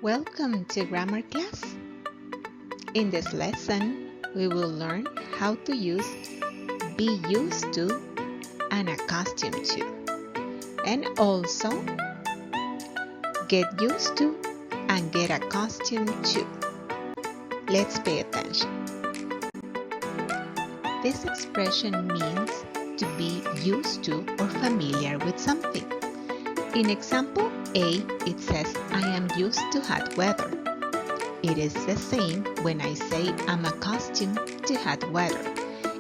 Welcome to grammar class. In this lesson, we will learn how to use be used to and accustomed to, and also get used to and get accustomed to. Let's pay attention. This expression means to be used to or familiar with something. In example A, it says, I am used to hot weather. It is the same when I say I'm accustomed to hot weather.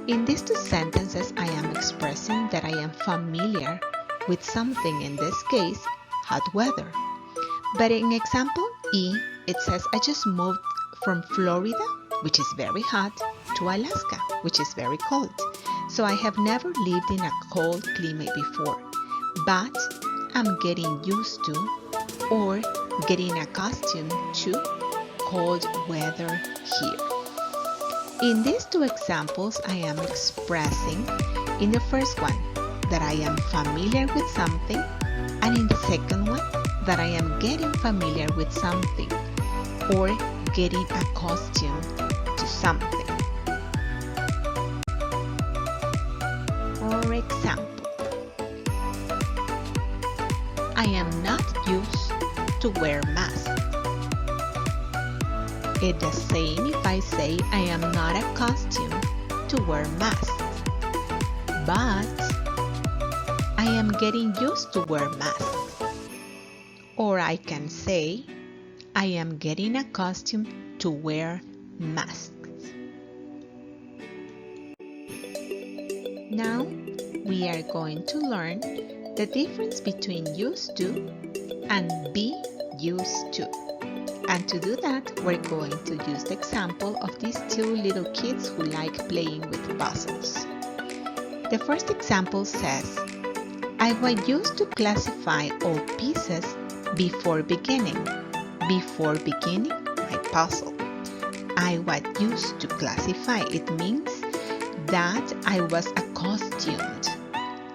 In these two sentences, I am expressing that I am familiar with something, in this case, hot weather. But in example E, it says, I just moved from Florida, which is very hot, to Alaska, which is very cold. So I have never lived in a cold climate before, but I'm getting used to or getting accustomed to cold weather here. In these two examples, I am expressing in the first one that I am familiar with something, and in the second one that I am getting familiar with something or getting accustomed to something. For example, I am not used to wear masks. It's the same if I say I am not accustomed to wear masks, but I am getting used to wear masks. Or I can say I am getting accustomed to wear masks. Now we are going to learn the difference between used to and be used to. And to do that, we're going to use the example of these two little kids who like playing with puzzles. The first example says, I was used to classify all pieces before beginning my puzzle. I was used to classify. It means that I was accustomed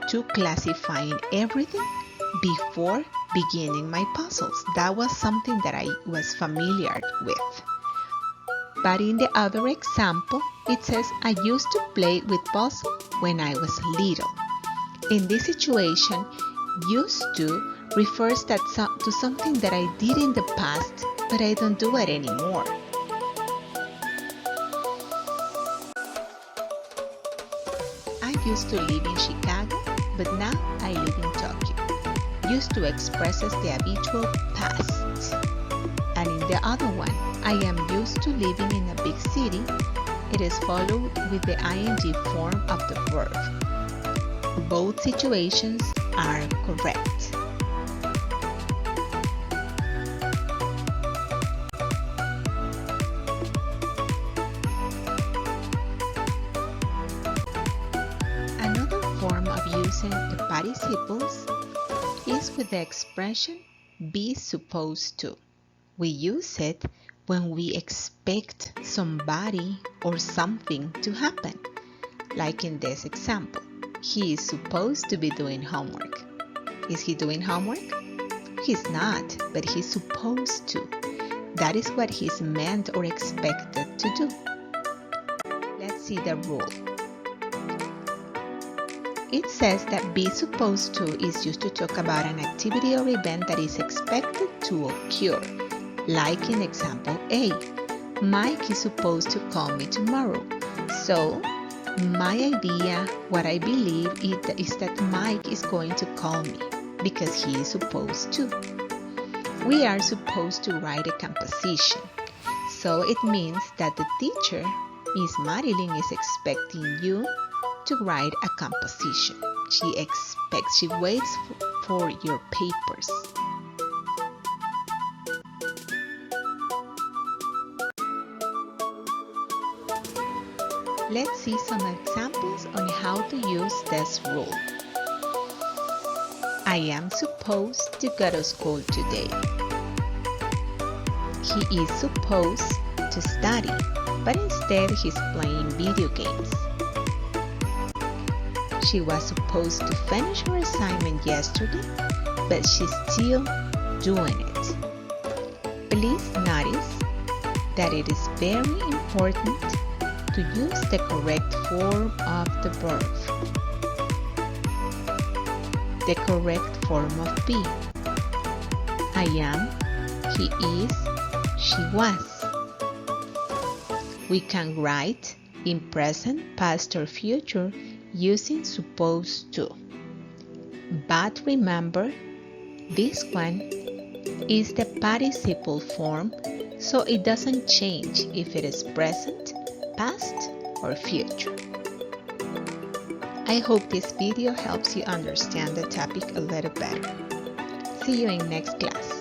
to classifying everything before beginning my puzzles. That was something that I was familiar with. But in the other example, it says I used to play with puzzles when I was little. In this situation, used to refers to something that I did in the past, but I don't do it anymore. I used to live in Chicago, but now I live in Tokyo. Used to expresses the habitual past. And in the other one, I am used to living in a big city. It is followed with the ing form of the verb. Both situations are correct. Another form of using the participles is with the expression be supposed to. We use it when we expect somebody or something to happen. Like in this example, he is supposed to be doing homework. Is he doing homework? He's not, but he's supposed to. That is what he's meant or expected to do. Let's see the rule. It says that be supposed to is used to talk about an activity or event that is expected to occur. Like in example A, Mike is supposed to call me tomorrow. So, my idea, what I believe is that Mike is going to call me because he is supposed to. We are supposed to write a composition. So it means that the teacher, Miss Marilyn, is expecting you to write a composition. She waits for your papers. Let's see some examples on how to use this rule. I am supposed to go to school today. He is supposed to study, but instead he's playing video games. She was supposed to finish her assignment yesterday, but she's still doing it. But Please notice that it is very important to use the correct form of the verb. The correct form of be. I am, he is, she was. We can write in present, past, or future using supposed to. But remember, this one is the participle form, so it doesn't change if it is present, past, or future. I hope this video helps you understand the topic a little better. See you in next class.